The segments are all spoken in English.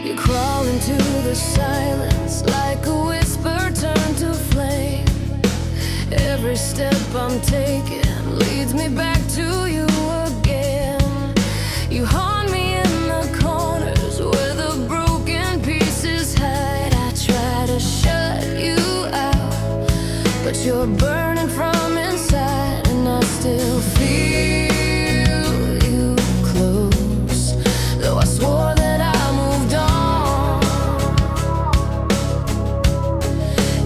You crawl into the silence like a whisper turned to flame. Every step I'm taking leads me back to you again. You haunt me in the corners where the broken pieces hide. I try to shut you out, but you're burning from inside, and I still feel you close, though I swore that I moved on.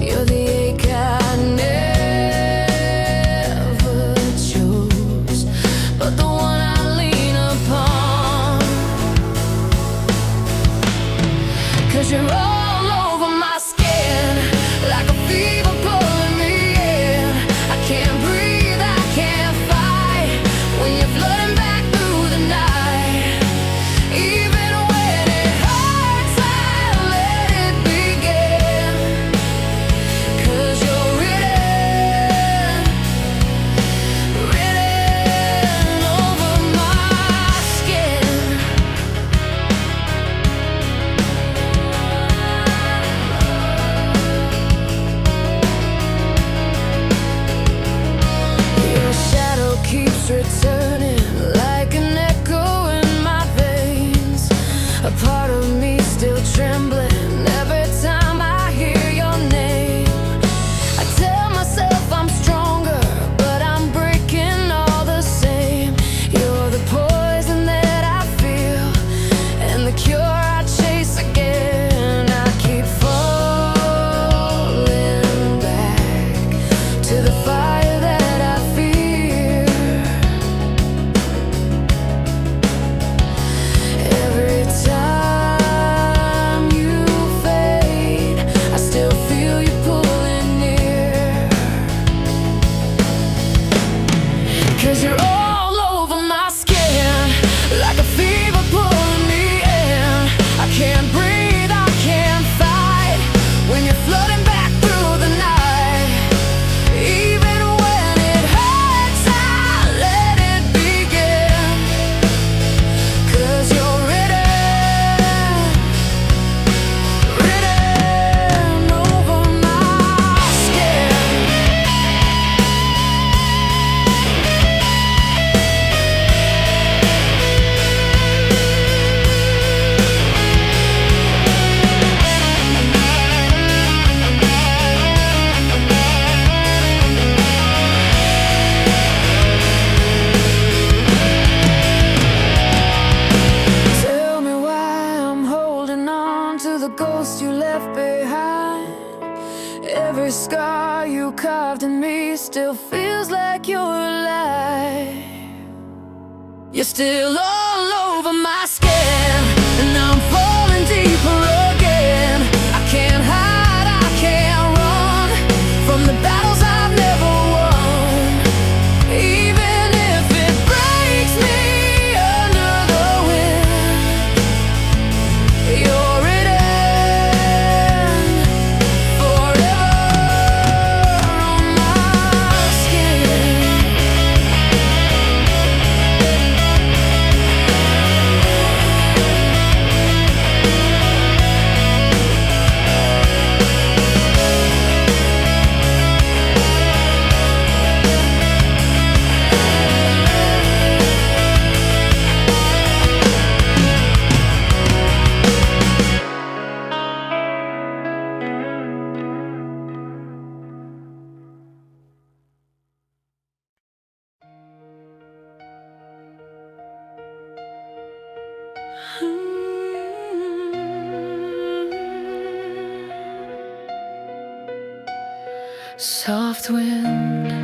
You're the ache I never chose, but the one I lean upon. 'Cause you're all over my skin, like a fever pulling me in. I can't breathe, I can't fight when you're flooding back through the night. Even when it hurts, I'll let it begin. 'Cause you're written over my skin. Your shadow keeps returning like an echo in my veins. A part of me still trembling every time I hear your name. I tell myself I'm stronger, but I'm breaking all the same. You're the poison that I feel, and the cure I chase again. I keep falling back to the fire that I fear. Every time you fade, I still feel you pulling near. 'Cause you're all over my skin, like a fever pulling me in. I can't breathe, I can't fight when you're flooding back through the night. Even when it hurts, I'll let it begin. 'Cause you're written over my skin. Tell me why I'm holding on to the ghost you left behind. Every scar you carved in me still feels like you're alive. You're still all over my skin, and I'm falling deeper again. I can't hide, I can't run from the battles I've never won. Even if it breaks me under the wind, you're written forever on my skin. Soft wind,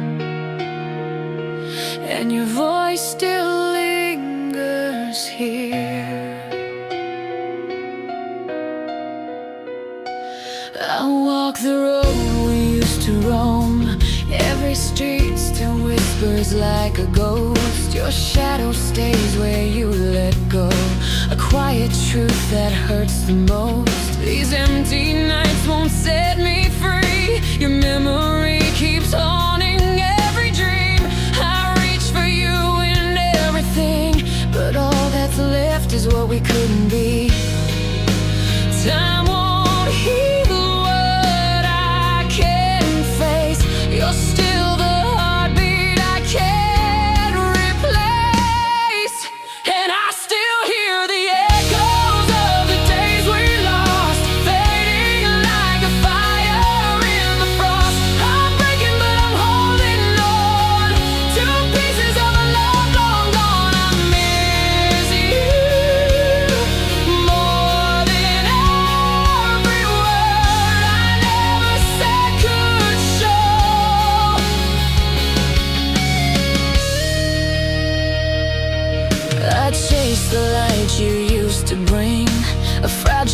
and your voice still lingers here. I walk the road we used to roam. Every street still whispers like a ghost. Your shadow stays where you let go, a quiet truth that hurts the most. These empty nights won't set me free. Your memory keeps haunting every dream. I reach for you in everything, but all that's left is what we couldn't be.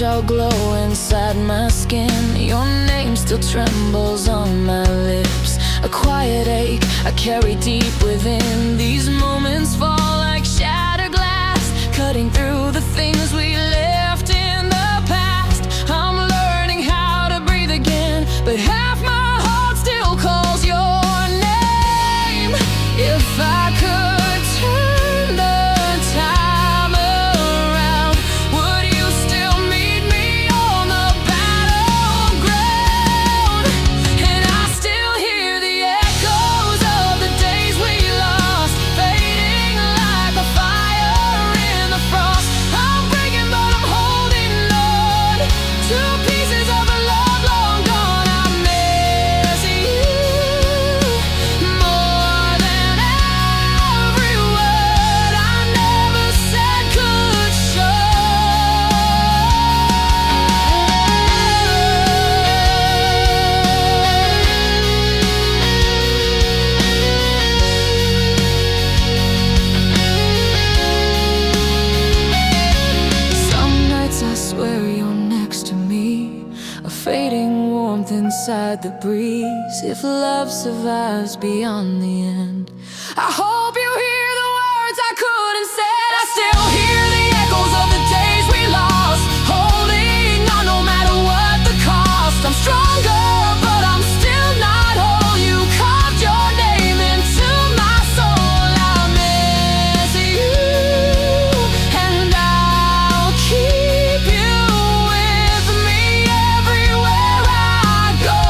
touch all glow inside my skin. Your name still trembles on my lips. A quiet ache I carry deep within. These moments fall like shattered glass, cutting through the things we left in the past. I'm learning how to breathe again, but half my heart still calls your name. If I could turn the time around, would you still meet me on the battleground? And I still hear the echoes of the days we lost, fading like a fire in the frost. I'm breaking but I'm holding on to pieces of a love long gone. I miss you more than every word I never said could show. Some nights I swear you're next to me, a fading warmth inside the breeze. If love survives beyond the end, I hope you hear the words I couldn't say. I still hear the echoes of the days we lost, holding on no matter what the cost. I'm stronger, but I'm still not whole. You carved your name into my soul. I miss you, and I'll keep you with me everywhere I go.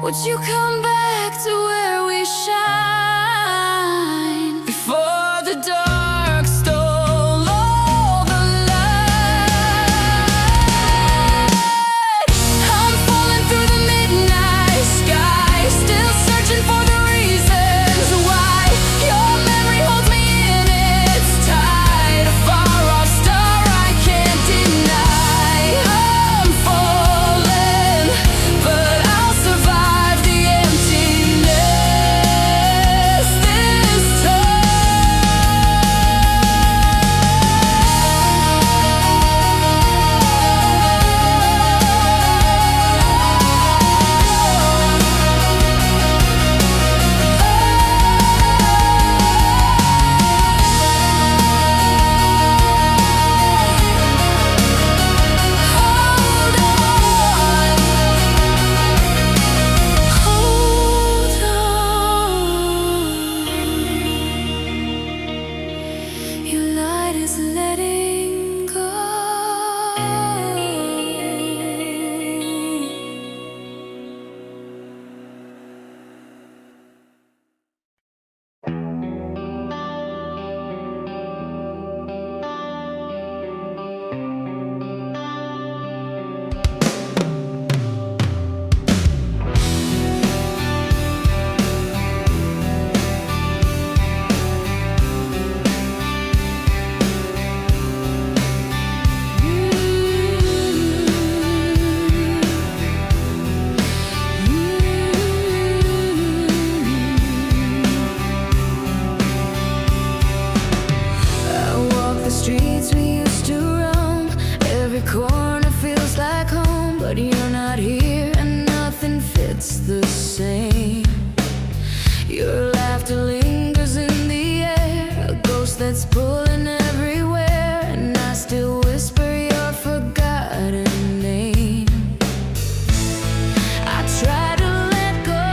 Would you come back to where we shine before the dark stole all the light? I'm falling through the midnight sky, still searching for the reasons why. Your memory holds me in its tide, a far-off star I can't deny. I'm falling, but I'll survive the emptiness this hold on. Your light is letting go. I walk the streets we used to roam. Every corner feels like home, but you're not here and nothing fits the same. Your laughter lingers in the air, a ghost that's pulling everywhere, and I still whisper your forgotten name. I try to let go,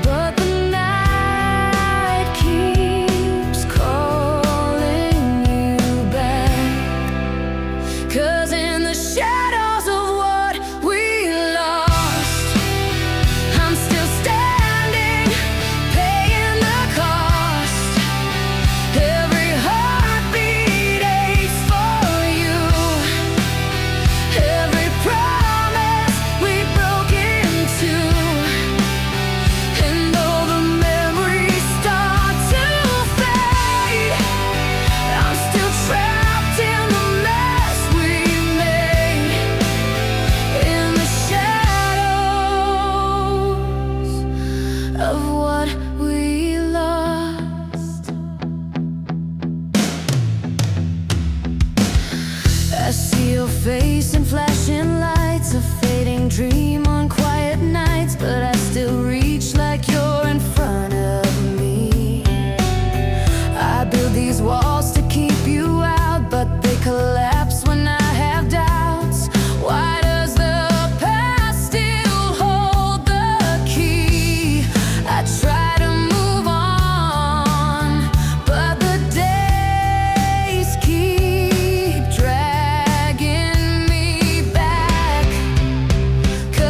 but the night keeps calling you back. 'Cause in the shadows of what we lost, I'm still standing, paying the cost. Every heartbeat aches for you, every promise we broke into. And though the memories start to fade, I'm still trapped in the mess we made, in the shadows of what we lost. I see your face in flashing lights, a fading dream on quiet nights, but I still reach like you're in front of me. I build these walls to keep you out, but they collapse when I have doubts. Why does the past still hold the key? I try to move on, but the days keep dragging me back. 'Cause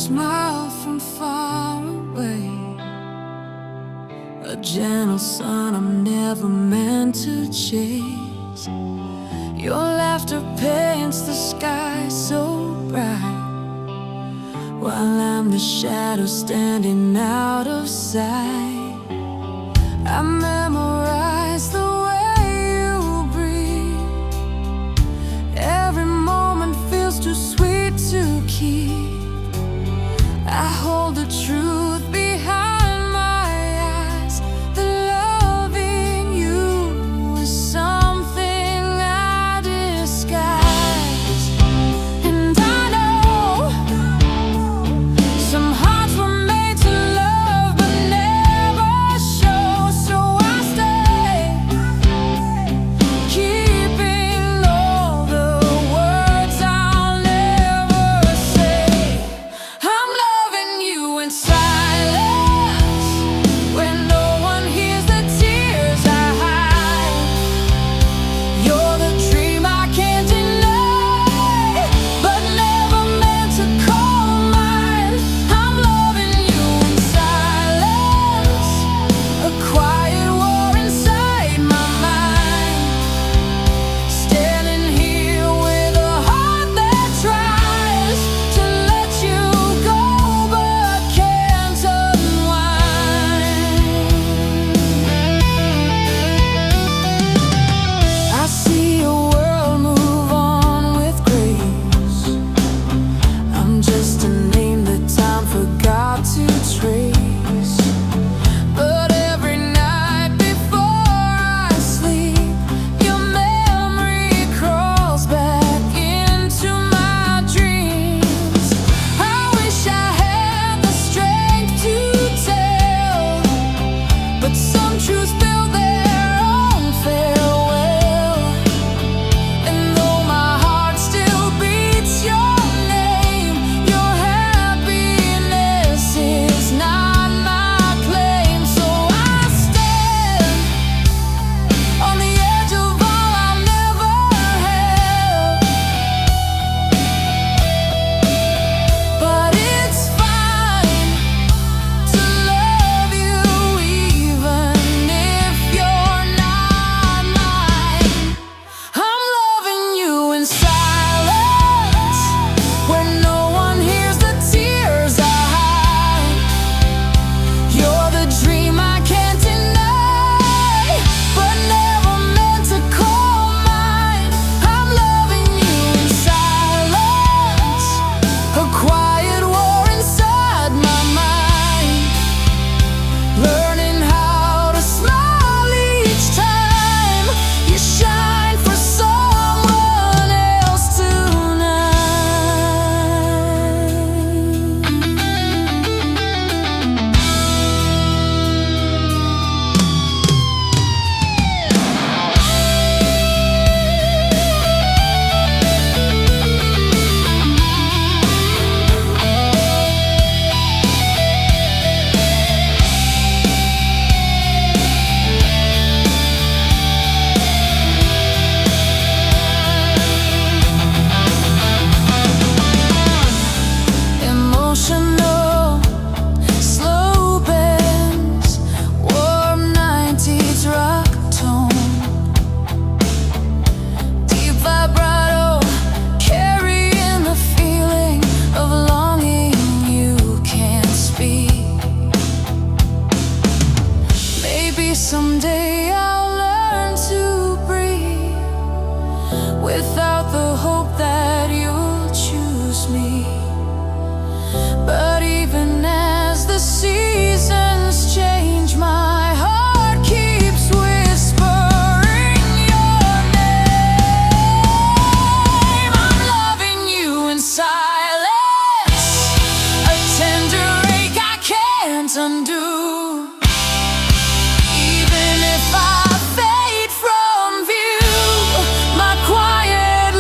smile from far away, a gentle sun I'm never meant to chase. Your laughter paints the sky so bright, while I'm the shadow standing out of sight. I memorize the way you breathe. Every moment feels too sweet to keep. I hold the truth behind my eyes, that loving you is something I disguise. And I know some hearts were made to love but never show, so I stay, keeping all the words I'll never say. I'm loving you in silence, when no one hears the tears I hide. You're the dream I can't deny, but never meant to call mine. I'm loving you in silence, a quiet war inside my mind. Standing here with a heart that tries to let you go but can't unwind. I see a world move on with grace. I'm just a name that time forgot to trace. But every night before I sleep, your memory crawls back into my dreams. I wish I had the strength to tell, but some truths build their own farewell. And though my heart still beats your name, your happiness is not my claim. So I stand on the edge of all I'll never have. But it's fine to love you even if you're not mine. I'm loving you in silence, when no one hears the tears I hide. You're the dream I can't deny, but never meant to call mine. I'm loving you in silence, a quiet war inside my mind. Learning how to smile each time you shine for someone else tonight. Emotional, slow bends, warm 90s rock tone, deep vibrato, carrying the feeling of longing you can't speak. Maybe someday I'll learn to breathe without the hope that you'll choose me. But even as the seasons change, my heart keeps whispering your name. I'm loving you in silence, a tender ache I can't undo. Even if I fade from view, my quiet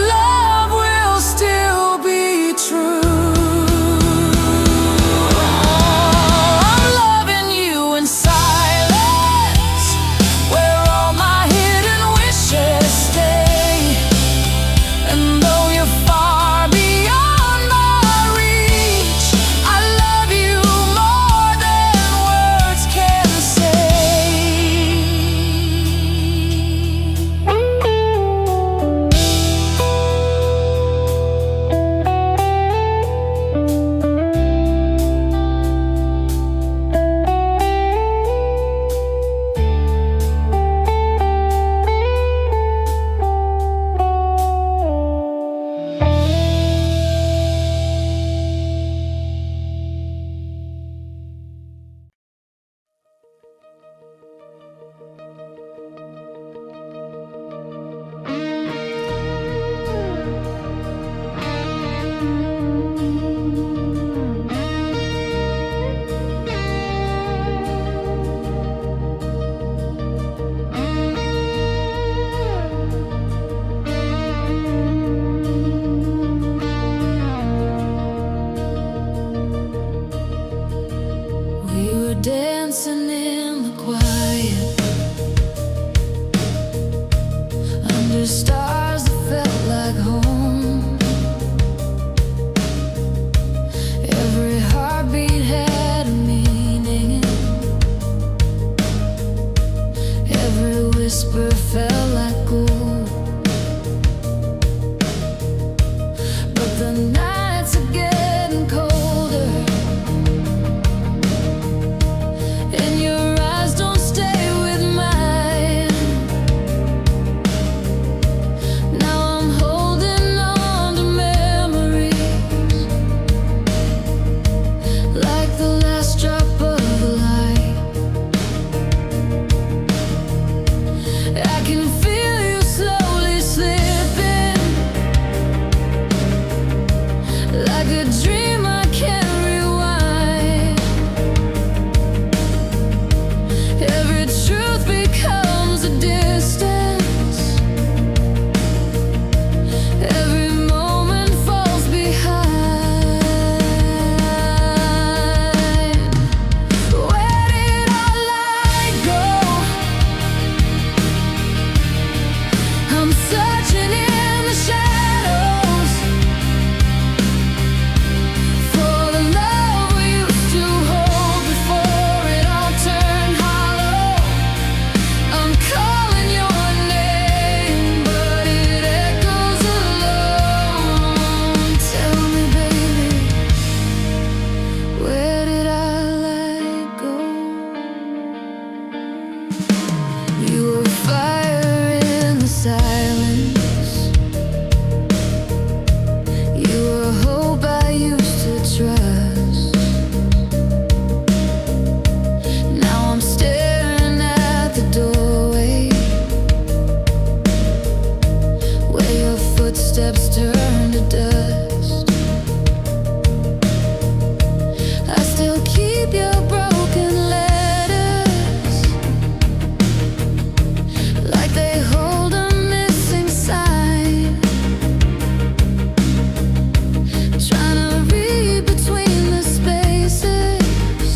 under stars that felt like home. Every heartbeat had a meaning. Every whisper felt like gold. But the nights are getting colder, and your eyes don't stay with mine. Now I'm holding on to memories, like the last drop of light. I can feel you slowly slipping, like a dream I can't rewind. Every truth becomes a distance. Every moment falls behind. Where did our light go? I'm searching in the shadows for the love we used to hold before it all turned hollow. I'm calling your name, but it echoes alone. Tell me, baby, where did I let go? You were fire in the silence. You were hope I used to trust. Now I'm staring at the doorway, where your footsteps turn to dust. I still keep your broken letters, like they hold a missing sign. Trying to read between the spaces,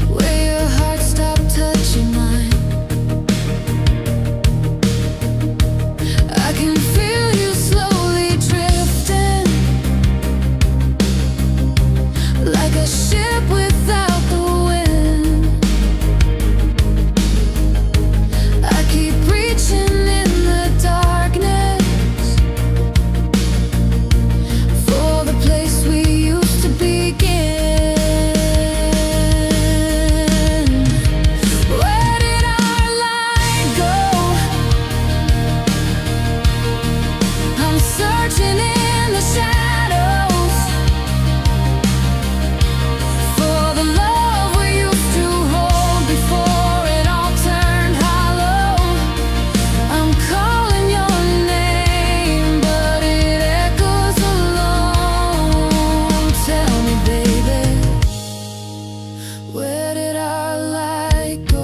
where your heart stopped touching mine. I can feel you slowly drifting, like a ship without the wind. I keep reaching in the darkness for the place we used to begin. Where did our light go? I'm searching in the shadows for the love we used to hold before it all turned hollow. I'm calling your name, but it echoes alone. Tell me, baby, where did our light go?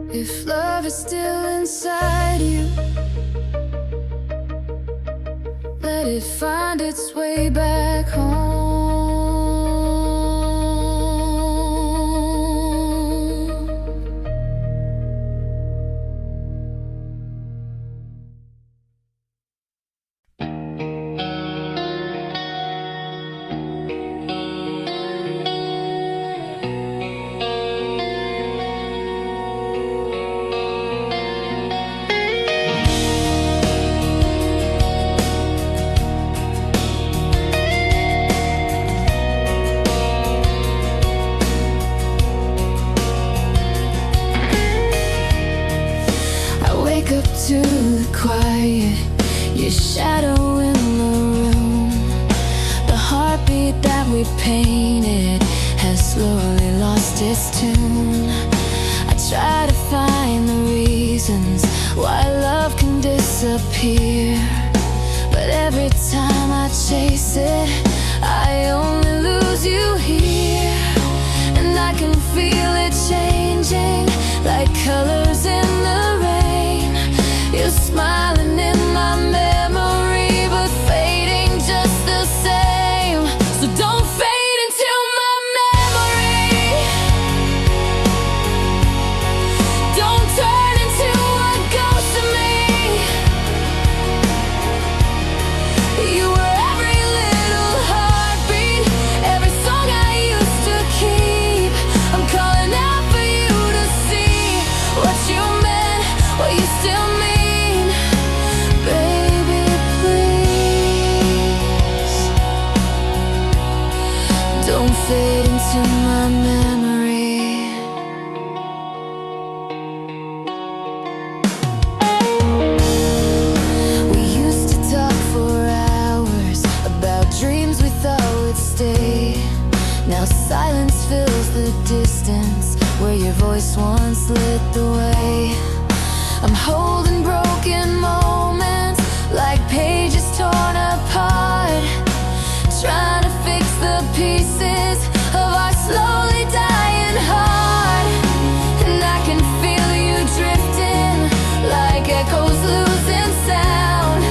If love is still inside you, let it find its way back home. wake up to the quiet, your shadow in the room. The heartbeat that we painted has slowly lost its tune. I try to find the reasons why love can disappear, but every time I chase it, I only lose you here. And I can feel it changing like colors in the rain. You're smiling in my memory, but fading just the same. So don't fade into my memory. Don't turn into a ghost of me. You were every little heartbeat, every song I used to keep. I'm calling out for you to see what you meant, what you still mean. Baby, please don't fade into my memory. We used to talk for hours about dreams we thought would stay. Now silence fills the distance where your voice once lit the way. I'm holding broken moments like pages torn apart, trying to fix the pieces of our slowly dying heart. And I can feel you drifting like echoes losing sound.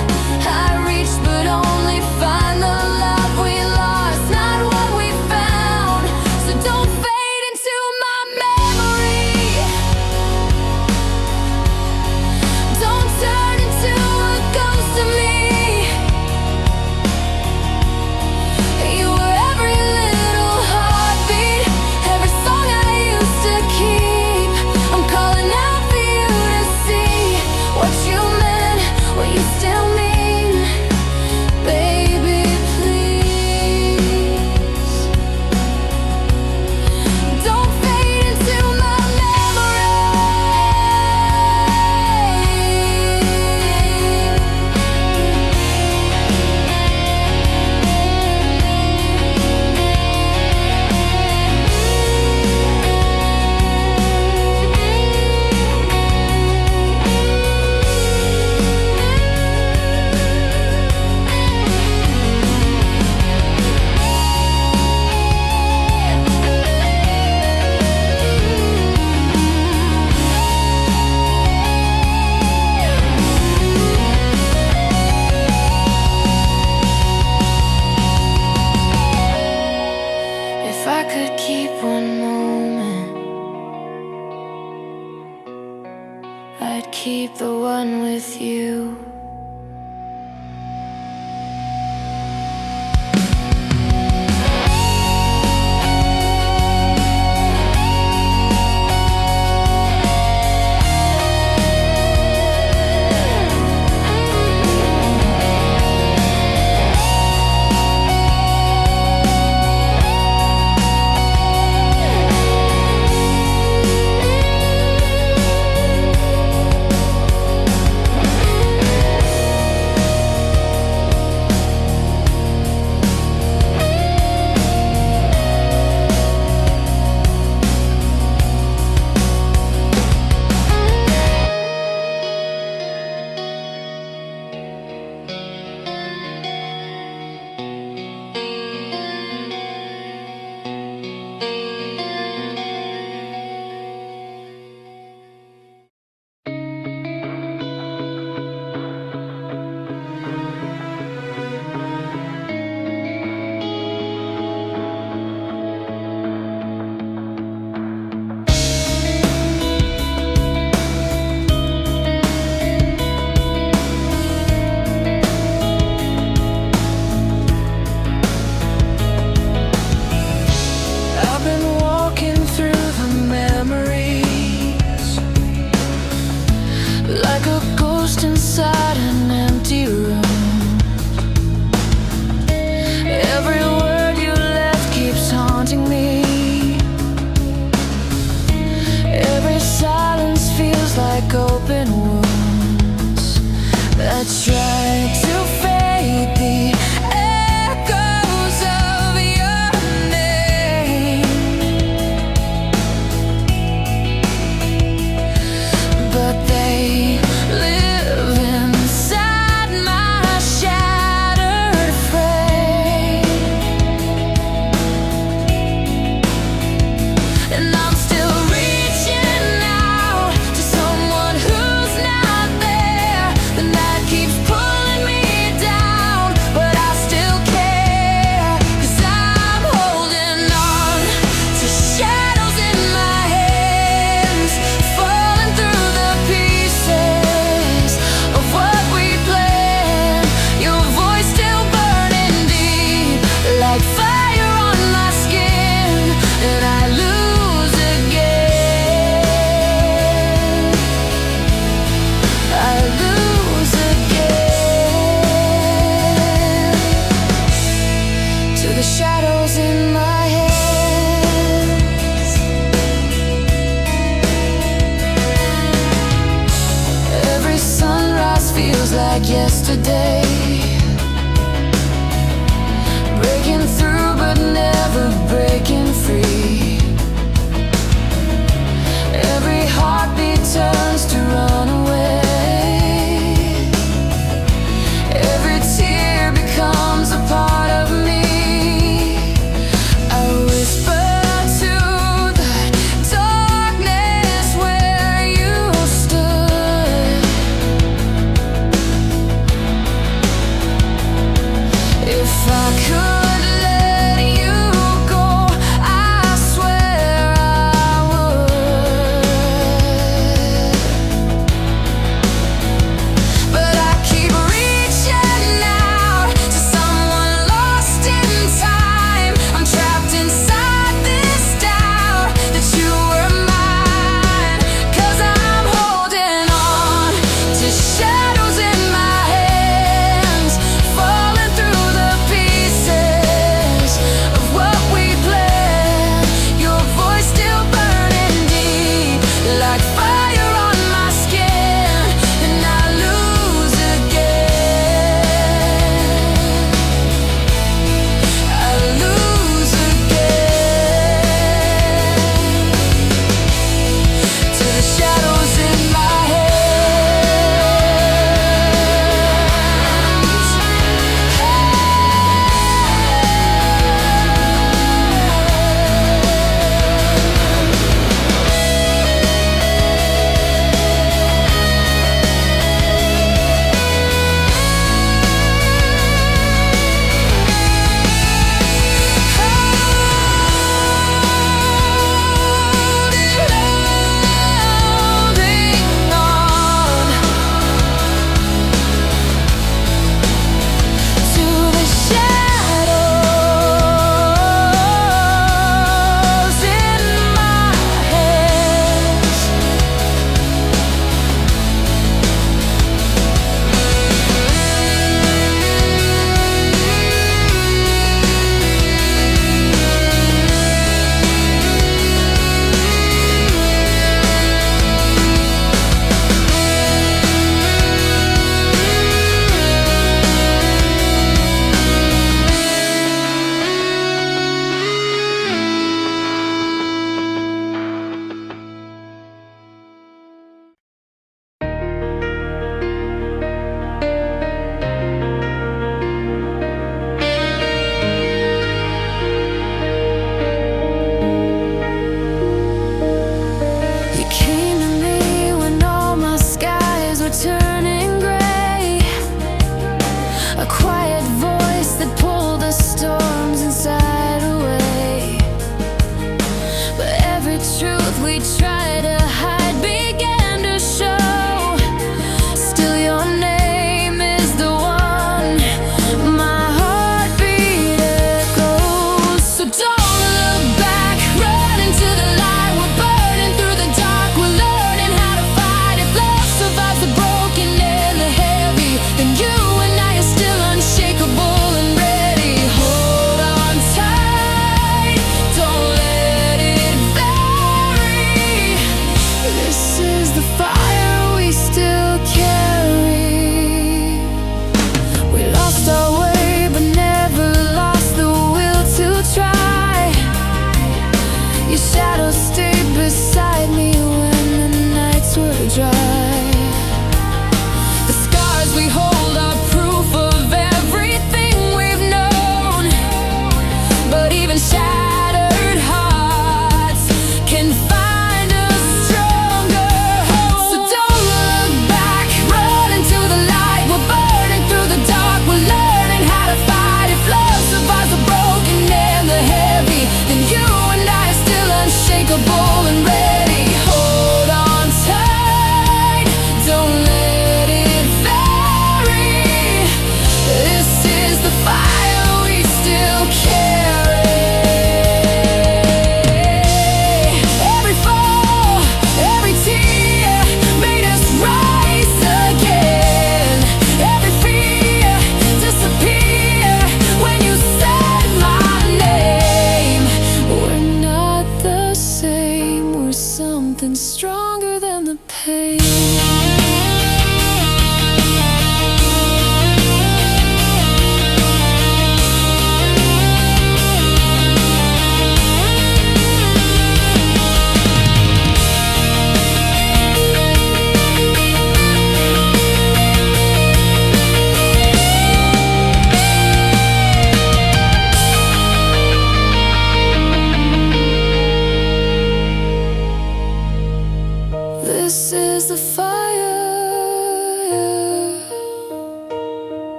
I reach but only find the love we lost, not what we found. So don't fade into my memory. Don't turn into a ghost of me. You were every little heartbeat, every song I used to keep. I'm calling out for you to see what you meant, what you still mean. Baby, please don't fade into my memory. If I could keep one moment, I'd keep the one with you. like open wounds. tried to fade the echoes of your name, but they live inside my shattered frame. And I'm still reaching out to someone who's not there. The night keeps pulling me down, but I still care, 'cause I'm holding on to shadows in my hands, falling through the pieces of what we planned. Your voice still burning deep like fire on my skin, and I lose again. I lose again to the shadows in my hands. Every sunrise feels like yesterday, breaking through but never breaking free. Every heartbeat turns to run away. Every tear becomes a part of me. I whisper to the darkness where you stood.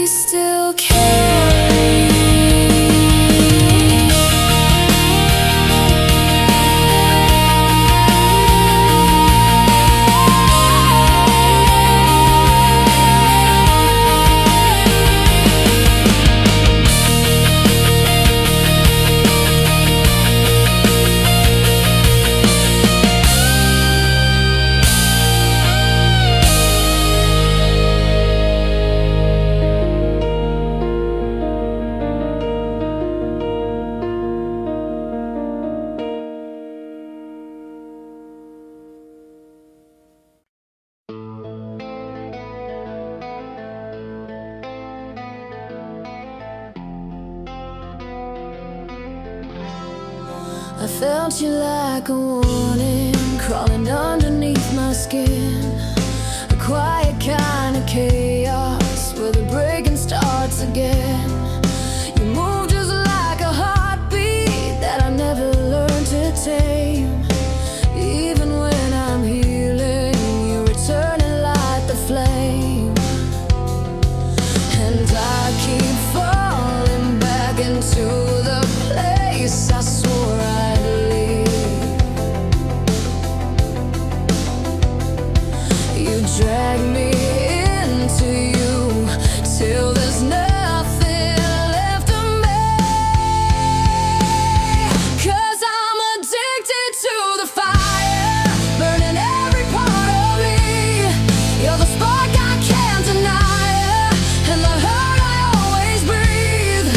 still carry. I felt you like a warning, crawling underneath my skin. A quiet kind of chaos, where the breaking starts again. You move just like a heartbeat that I never learned to tame. Even when I'm healing, you return and light the flame. And I keep falling back into the place I swore I'd leave. You drag me into you till there's nothing left of me. 'Cause I'm addicted to the fire, burning every part of me. You're the spark I can't deny, and the hurt I always breathe.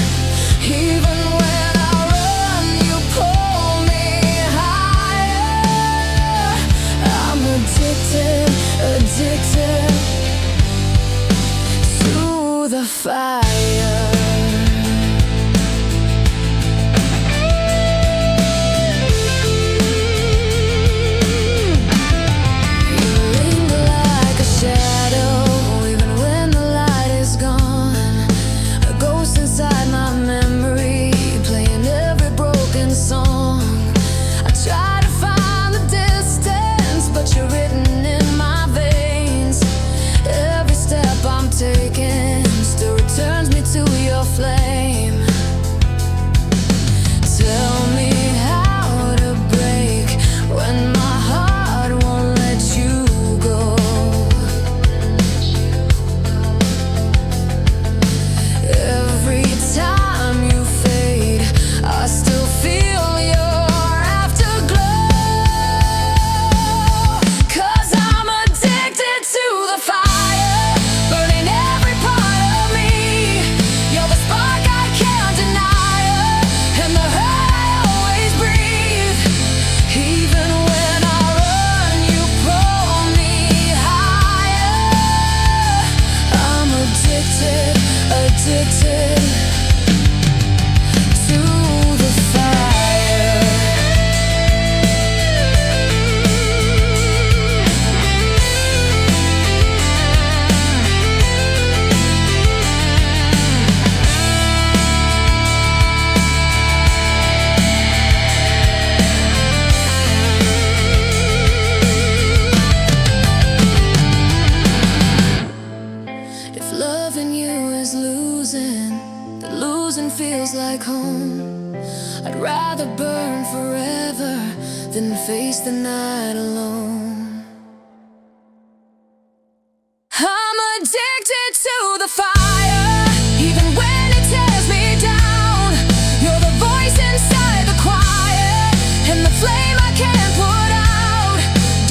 Even when I run, you pull me higher. I'm addicted, addicted to the fire. You linger like a shadow, even when the light is gone. A ghost inside my memory, playing every broken song. I try to find the distance, but you're written in my veins. Every step I'm taking still returns me to your flame. Tell me how to break when my heart won't let you go. Every time you fade, I still feel your afterglow. 'Cause I'm addicted to the fire, burning every part of me. You're the spark I can't deny, and the hurt I always breathe. Even when I run, you pull me higher. I'm addicted, addicted to the fire. If loving you is losing, then losing feels like home. I'd rather burn forever than face the night alone. I'm addicted to the fire, even when it tears me down. You're the voice inside the quiet, and the flame I can't put out.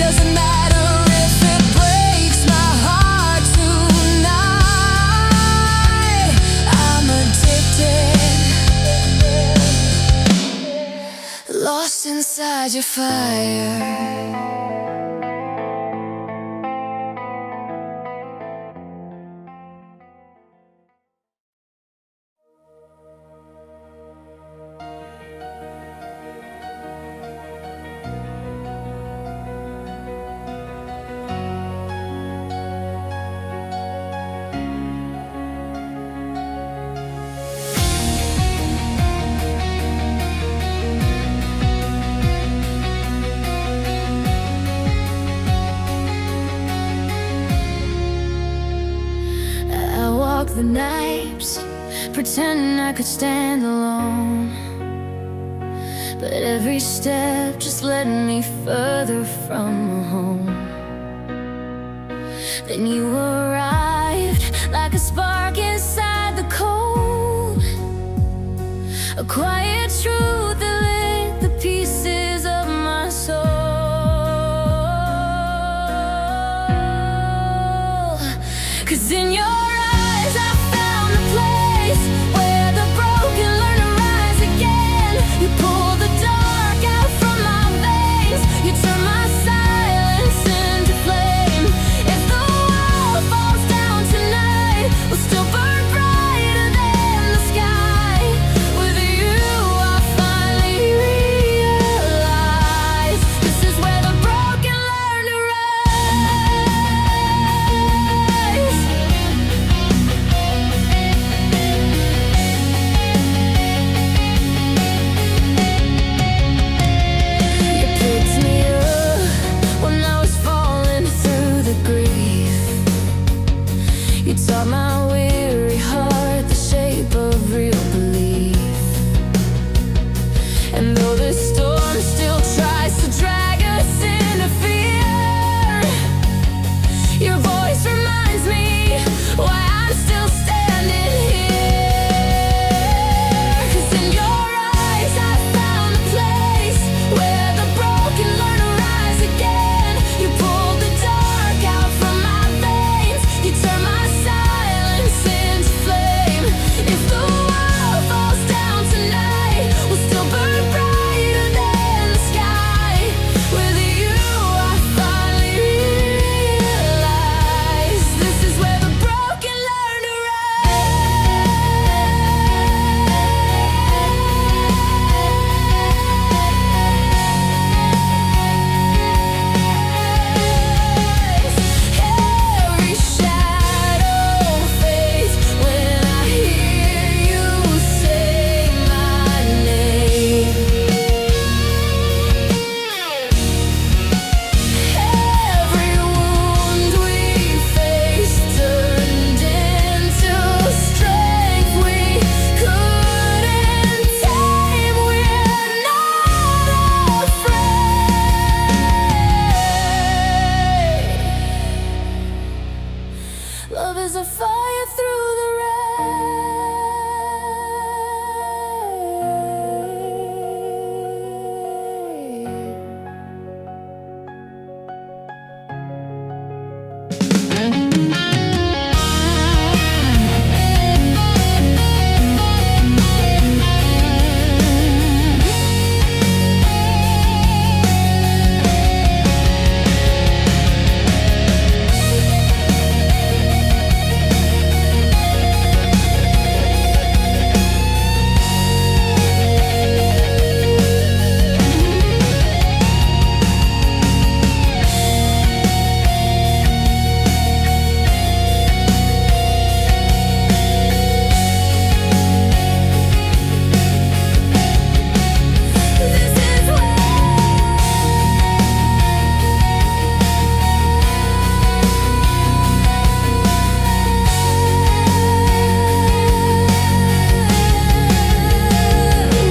Doesn't matter if it breaks my heart tonight. I'm addicted, lost inside your fire. the nights, pretending I could stand alone. But every step just led me further from home. Then you arrived like a spark inside the cold, a quiet truth that lit the pieces of my soul. 'Cause in your eyes I found a place where the broken learn to rise again. You pull the dark out from my veins, you turn my silence into flame. If the world falls down tonight, we'll still burn brighter than the sky. With you I finally realize this is where the broken learn to rise. You picked me up when I was falling through the grief. You taught my weary heart the shape of real belief. And though the storm still tries to drag us into fear, your voice reminds me why I'm still standing here. 'Cause in your eyes I found a place where the broken learn to rise again. You pull the dark out from my veins, you turn my silence into flame. If the world falls down tonight, we'll still burn brighter than the sky. With you I finally realize this is where the broken learn to rise. Every shadow fades when I hear you say my name. Every wound we face turned into strength we couldn't tame. We're not afraid. Love is a fire through the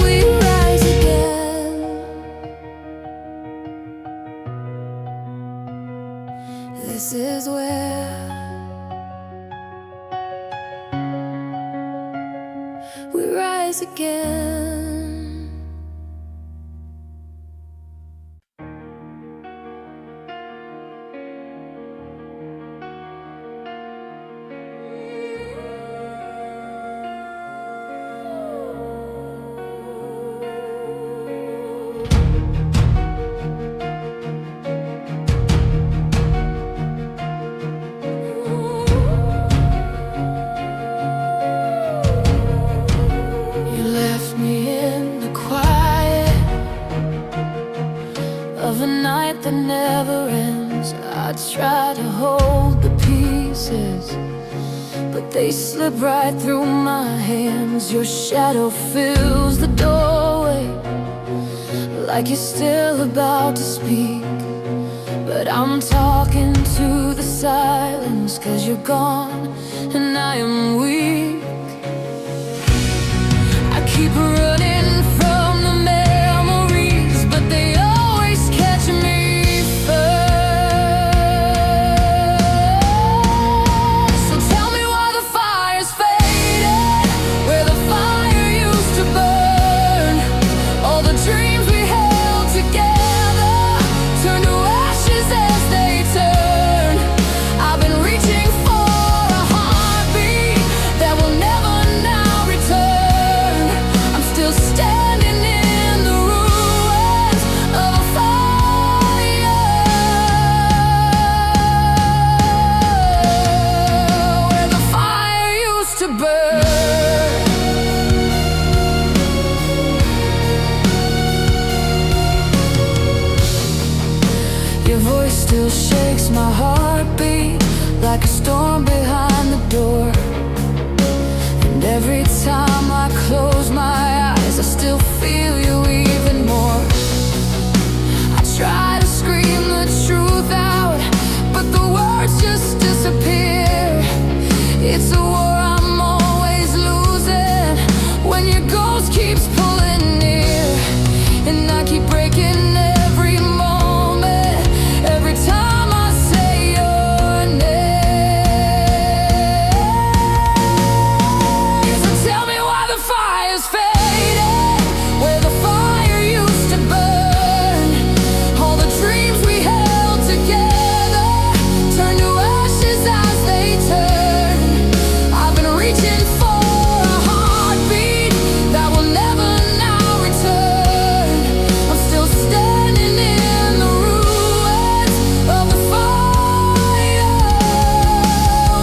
we rise again. This is where we rise again. You left me in the quiet of a night that never ends. I try to hold the pieces, but they slip right through my hands. Your shadow fills the doorway, like you're still about to speak, but I'm talking to the silence, 'cause you're gone and I am weak. I keep running from the memories, but they always catch me first. So tell me why the fire's faded, where the fire used to burn. All the dreams we held together turn to ashes as they turn. I've been reaching for a heartbeat that will never now return. I'm still standing in the ruins of a fire, where the fire used to burn. Your voice still shakes my heartbeat like a storm behind the door. And every time I close my eyes, I still feel you even more. I try to scream the truth out, but the words just disappear. It's a war I'm always losing when your ghost keeps pulling near. And I keep breaking every moment, every time I say your name. So tell me why the fire's faded, where the fire used to burn. All the dreams we held together turn to ashes as they turn. I've been reaching for a heartbeat that will never now return. I'm still standing in the ruins of the fire,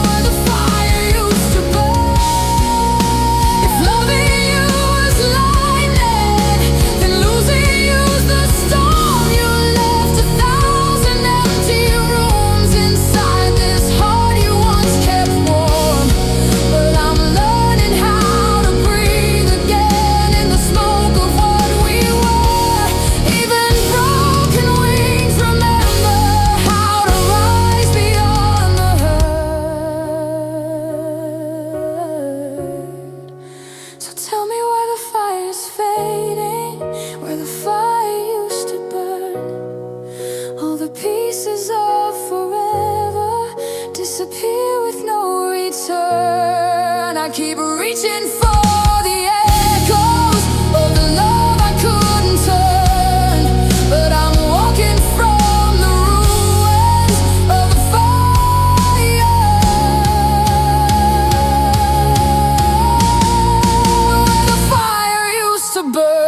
where the fire used to burn. If loving you was lightning, then losing you's the storm. You left 1,000 empty rooms inside this heart you once kept warm. But I'm learning how to breathe again in the smoke of what we were. Even broken wings remember how to rise beyond the hurt. So tell me why the fire's fading, where the fire used to burn. All the pieces of forever disappear with no return. I keep reaching for the echoes of the love I couldn't turn, but I'm walking from the ruins of the fire, where the fire used to burn.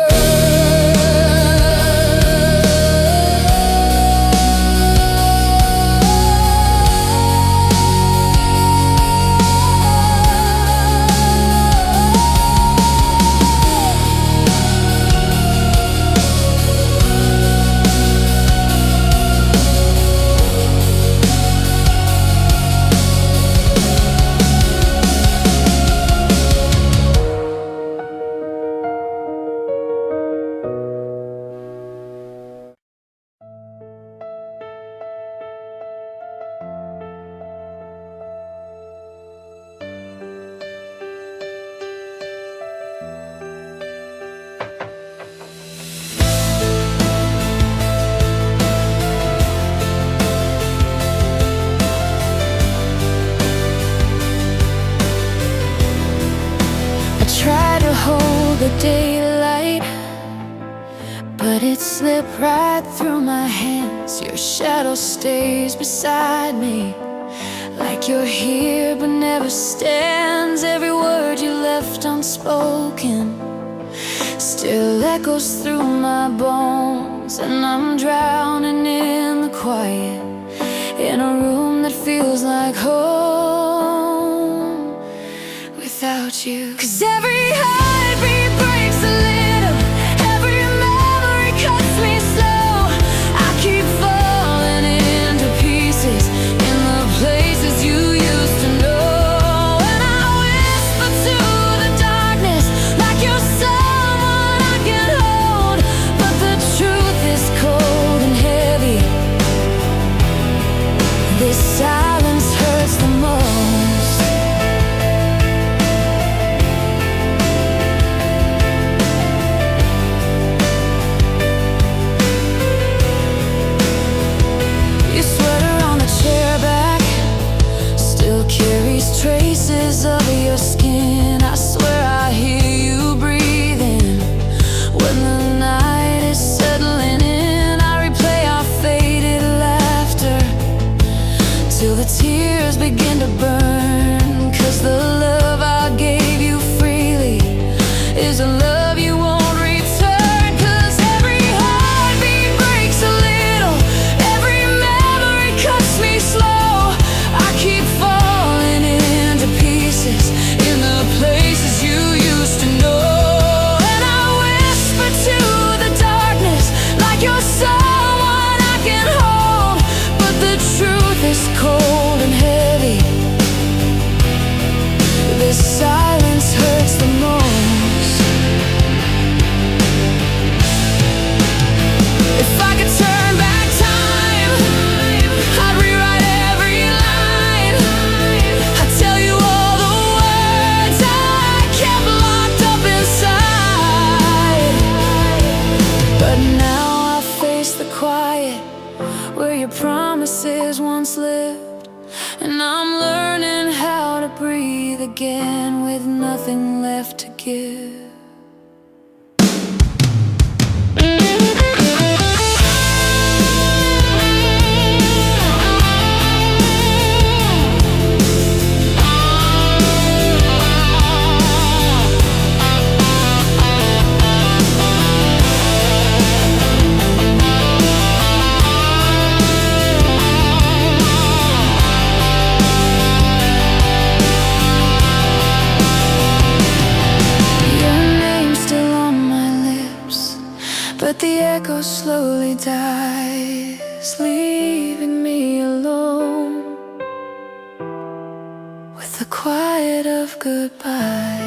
The daylight, but it slipped right through my hands. Your shadow stays beside me, like you're here but never stands. Every word you left unspoken still echoes through my bones. And I'm drowning in the quiet, in a room that feels like home without you. 'Cause every heartbeat breaks a little, every memory cuts me slow. I keep falling into pieces in the places you used to know. And I whisper to the darkness like you're someone I can hold, but the truth is cold and heavy. tears begin to burn, 'cause the love I gave you freely is a love you won't return. 'Cause every heartbeat breaks a little, every memory cuts me slow. I keep falling into pieces in the places you used to know. And I whisper to the darkness like you're someone I can hold, but the truth is cold and heavy. This silence hurts the most. If I could turn back time, I'd rewrite every line. I'd tell you all the words I kept locked up inside. But now I face the quiet where your promises once lived, and I'm learning how to breathe again with nothing left to give. But the echo slowly dies, leaving me alone with the quiet of goodbye.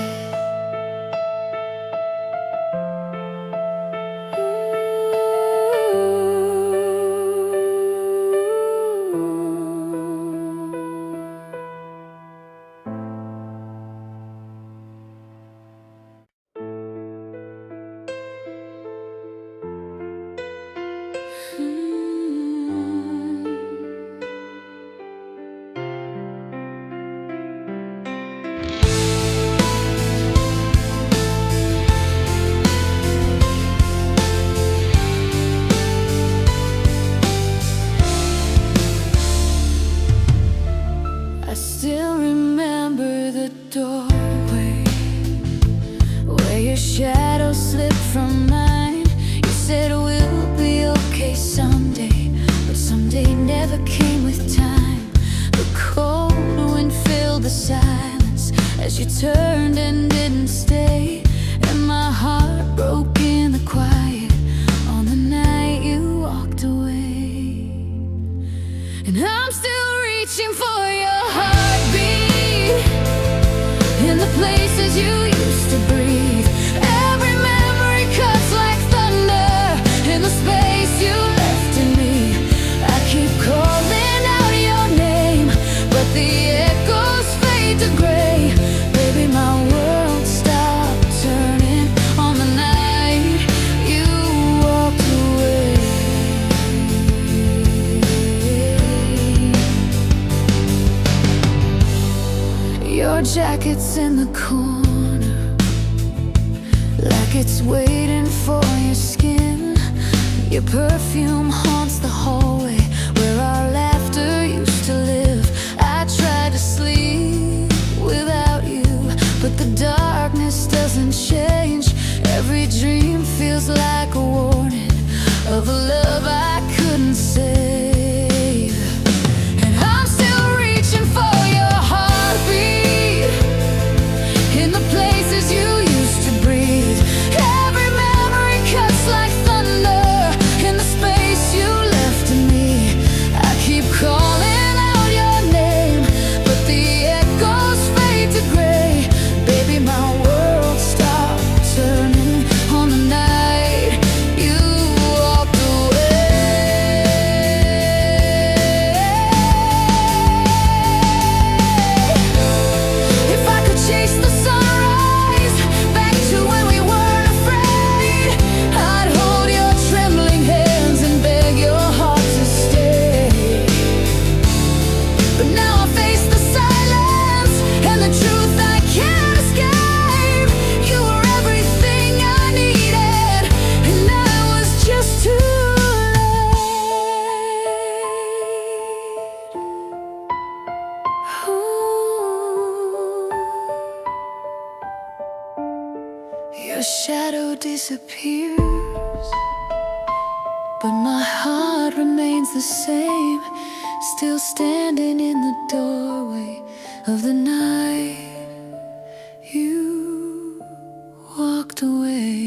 I still remember the doorway where your shadow slipped from mine. You said we'll be okay someday, but someday never came with time. The cold wind filled the silence as you turned and didn't stay, and my heart broke in the quiet on the night you walked away. And I'm still reaching for your heartbeat in the places you used to breathe. Every memory cuts like thunder in the space you left in me. I keep calling out your name, but the echoes fade to gray. Baby, my world stopped turning on the night you walked away. Your jacket's in the corner, like it's waiting for your skin. Your perfume haunts the hallway where our laughter used to live. I tried to sleep without you, but the darkness doesn't change. Every dream feels like a warning of a love I couldn't save. And I'm still reaching for your heartbeat in the places you used to breathe. Every memory cuts like thunder in the space you left in me. Your shadow disappears, but my heart remains the same, still standing in the doorway of the night you walked away.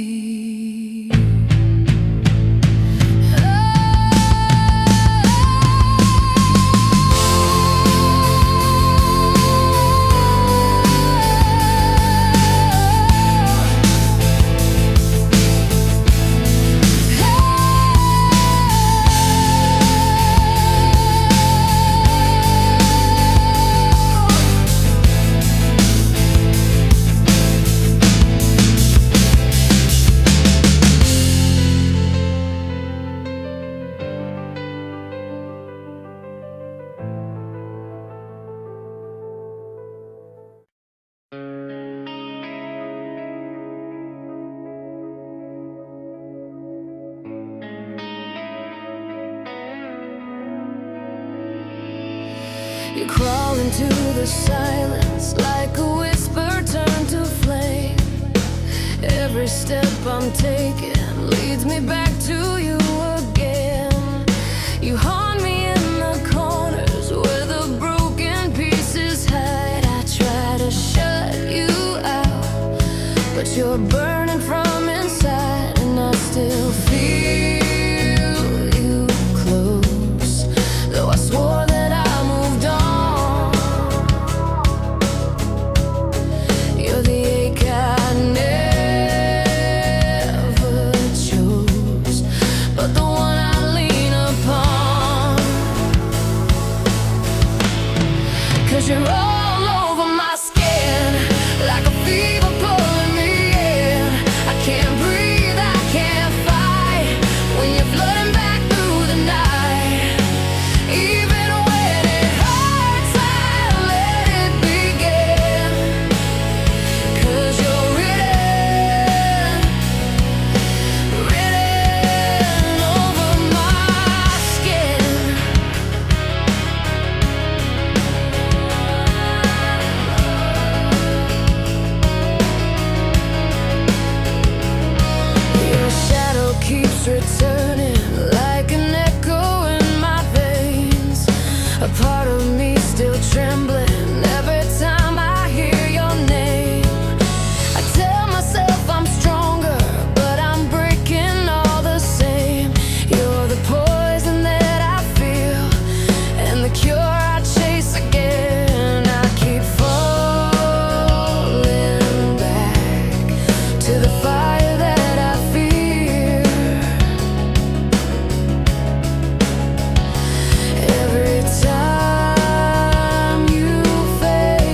You crawl into the silence like a whisper turned to flame. Every step I'm taking leads me back to you again. You haunt me in the corners where the broken pieces hide. I try to shut you out, but you're burning from inside, and I still feel you close, though I swore that I moved on. You're the ache I never chose, but the one I lean upon. 'Cause you're all over my skin, like a fever pulling me in. I can't breathe, I can't fight when you're flooding back through the night. Even when it hurts, I let it begin. 'Cause you're written over my skin. Your shadow keeps returning like an echo in my veins. A part of me still trembling.